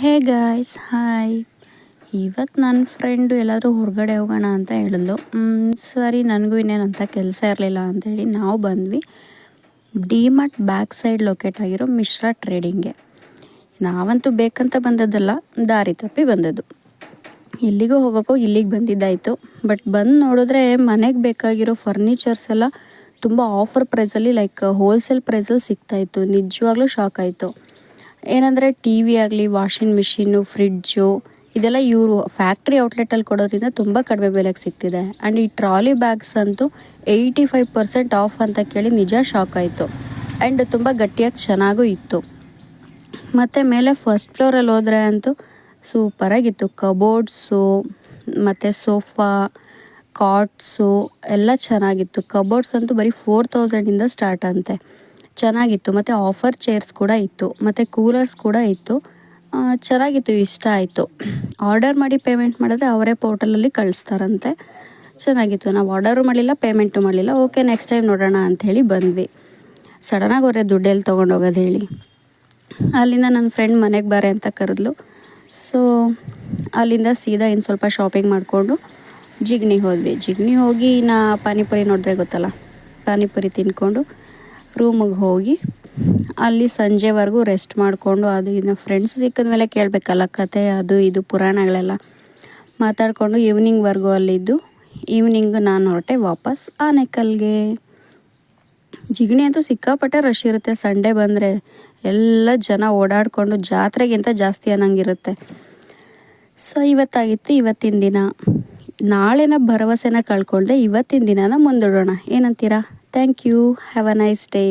Hey guys, hi. ಇವತ್ತು ನನ್ನ friend ಎಲ್ಲಾದರೂ ಹೊರಗಡೆ ಹೋಗೋಣ ಅಂತ ಹೇಳಿದ್ಲು. ಸರಿ, ನನಗೂ ಇನ್ನೇನಂತ ಕೆಲಸ ಇರಲಿಲ್ಲ ಅಂಥೇಳಿ ನಾವು ಬಂದ್ವಿ ಡಿ-ಮಾರ್ಟ್ ಬ್ಯಾಕ್ ಸೈಡ್ ಲೊಕೇಟ್ ಆಗಿರೋ ಮಿಶ್ರಾ ಟ್ರೇಡಿಂಗ್ಗೆ. ನಾವಂತೂ ಬೇಕಂತ ಬಂದದ್ದಲ್ಲ, ದಾರಿ ತಪ್ಪಿ ಬಂದದ್ದು. ಎಲ್ಲಿಗೋ ಹೋಗೋಕ್ಕೋ ಇಲ್ಲಿಗೆ ಬಂದಿದ್ದಾಯಿತು. ಬಟ್ ಬಂದು ನೋಡಿದ್ರೆ ಮನೆಗೆ ಬೇಕಾಗಿರೋ ಫರ್ನಿಚರ್ಸ್ ಎಲ್ಲ ತುಂಬ ಆಫರ್ ಪ್ರೈಸಲ್ಲಿ, ಲೈಕ್ ಹೋಲ್ಸೇಲ್ ಪ್ರೈಸಲ್ಲಿ ಸಿಗ್ತಾಯಿತ್ತು. ನಿಜವಾಗ್ಲೂ ಶಾಕ್ ಆಯಿತು. ಏನಂದರೆ ಟಿ ವಿ ಆಗಲಿ, ವಾಷಿಂಗ್ ಮಿಷಿನ್ನು, ಫ್ರಿಡ್ಜು, ಇದೆಲ್ಲ ಇವರು ಫ್ಯಾಕ್ಟ್ರಿ ಔಟ್ಲೆಟಲ್ಲಿ ಕೊಡೋದ್ರಿಂದ ತುಂಬ ಕಡಿಮೆ ಬೆಲೆಗೆ ಸಿಗ್ತಿದೆ. ಆ್ಯಂಡ್ ಈ ಟ್ರಾಲಿ ಬ್ಯಾಗ್ಸ್ ಅಂತೂ 85% ಆಫ್ ಅಂತ ಕೇಳಿ ನಿಜ ಶಾಕ್ ಆಯಿತು. ಆ್ಯಂಡ್ ತುಂಬ ಗಟ್ಟಿಯಾಗಿ ಚೆನ್ನಾಗೂ ಇತ್ತು. ಮತ್ತು ಮೇಲೆ ಫಸ್ಟ್ ಫ್ಲೋರಲ್ಲಿ ಹೋದರೆ ಅಂತೂ ಸೂಪರಾಗಿತ್ತು. ಕಬೋರ್ಡ್ಸು ಮತ್ತು ಸೋಫಾ, ಕಾಟ್ಸು ಎಲ್ಲ ಚೆನ್ನಾಗಿತ್ತು. ಕಬೋರ್ಡ್ಸ್ ಅಂತೂ ಬರೀ 4000ಇಂದ ಸ್ಟಾರ್ಟ್ ಅಂತೆ. ಚೆನ್ನಾಗಿತ್ತು. ಮತ್ತು ಆಫರ್ ಚೇರ್ಸ್ ಕೂಡ ಇತ್ತು, ಮತ್ತು ಕೂಲರ್ಸ್ ಕೂಡ ಇತ್ತು. ಚೆನ್ನಾಗಿತ್ತು, ಇಷ್ಟ ಆಯಿತು. ಆರ್ಡರ್ ಮಾಡಿ ಪೇಮೆಂಟ್ ಮಾಡಿದ್ರೆ ಅವರೇ ಪೋರ್ಟಲಲ್ಲಿ ಕಳಿಸ್ತಾರಂತೆ. ಚೆನ್ನಾಗಿತ್ತು. ನಾವು ಆರ್ಡರು ಮಾಡಲಿಲ್ಲ, ಪೇಮೆಂಟು ಮಾಡಲಿಲ್ಲ. ಓಕೆ, ನೆಕ್ಸ್ಟ್ ಟೈಮ್ ನೋಡೋಣ ಅಂಥೇಳಿ ಬಂದ್ವಿ. ಸಡನ್ನಾಗಿ ಅವರೇ ದುಡ್ಡೆಲ್ಲಿ ತೊಗೊಂಡೋಗೋದು ಹೇಳಿ. ಅಲ್ಲಿಂದ ನನ್ನ ಫ್ರೆಂಡ್ ಮನೆಗೆ ಬಾರೆ ಅಂತ ಕರೆದ್ಲು. ಸೊ ಅಲ್ಲಿಂದ ಸೀದಾ ಇನ್ನು ಸ್ವಲ್ಪ ಶಾಪಿಂಗ್ ಮಾಡಿಕೊಂಡು ಜಿಗಣಿ ಹೋದ್ವಿ. ಜಿಗಣಿ ಹೋಗಿ ಪಾನಿಪುರಿ ನೋಡಿದ್ರೆ ಗೊತ್ತಲ್ಲ, ಪಾನಿಪುರಿ ತಿಂದ್ಕೊಂಡು ರೂಮಿಗೆ ಹೋಗಿ ಅಲ್ಲಿ ಸಂಜೆವರೆಗೂ ರೆಸ್ಟ್ ಮಾಡಿಕೊಂಡು, ಅದು ಇನ್ನು ಫ್ರೆಂಡ್ಸ್ ಸಿಕ್ಕಿದ ಮೇಲೆ ಕೇಳಬೇಕಲ್ಲ ಕತೆ, ಅದು ಇದು ಪುರಾಣಗಳೆಲ್ಲ ಮಾತಾಡಿಕೊಂಡು ಈವ್ನಿಂಗ್ವರೆಗೂ ಅಲ್ಲಿದ್ದು ಈವ್ನಿಂಗ್ ನಾನು ಹೊರಟೆ ವಾಪಸ್ ಆನೆಕಲ್ಗೆ. ಜಿಗಣಿ ಅಂತೂ ಸಿಕ್ಕಾಪಟ್ಟೆ ರಶ್ ಇರುತ್ತೆ. ಸಂಡೇ ಬಂದರೆ ಎಲ್ಲ ಜನ ಓಡಾಡಿಕೊಂಡು ಜಾತ್ರೆಗಿಂತ ಜಾಸ್ತಿ ಅನ್ನಂಗಿರುತ್ತೆ. ಸೊ ಇವತ್ತಾಗಿತ್ತು ಇವತ್ತಿನ ದಿನ. ನಾಳೆನ ಭರವಸೆನ ಕಳ್ಕೊಂಡೆ, ಇವತ್ತಿನ ದಿನನ ಮುಂದೂಡೋಣ, ಏನಂತೀರಾ? Thank you. Have a nice day.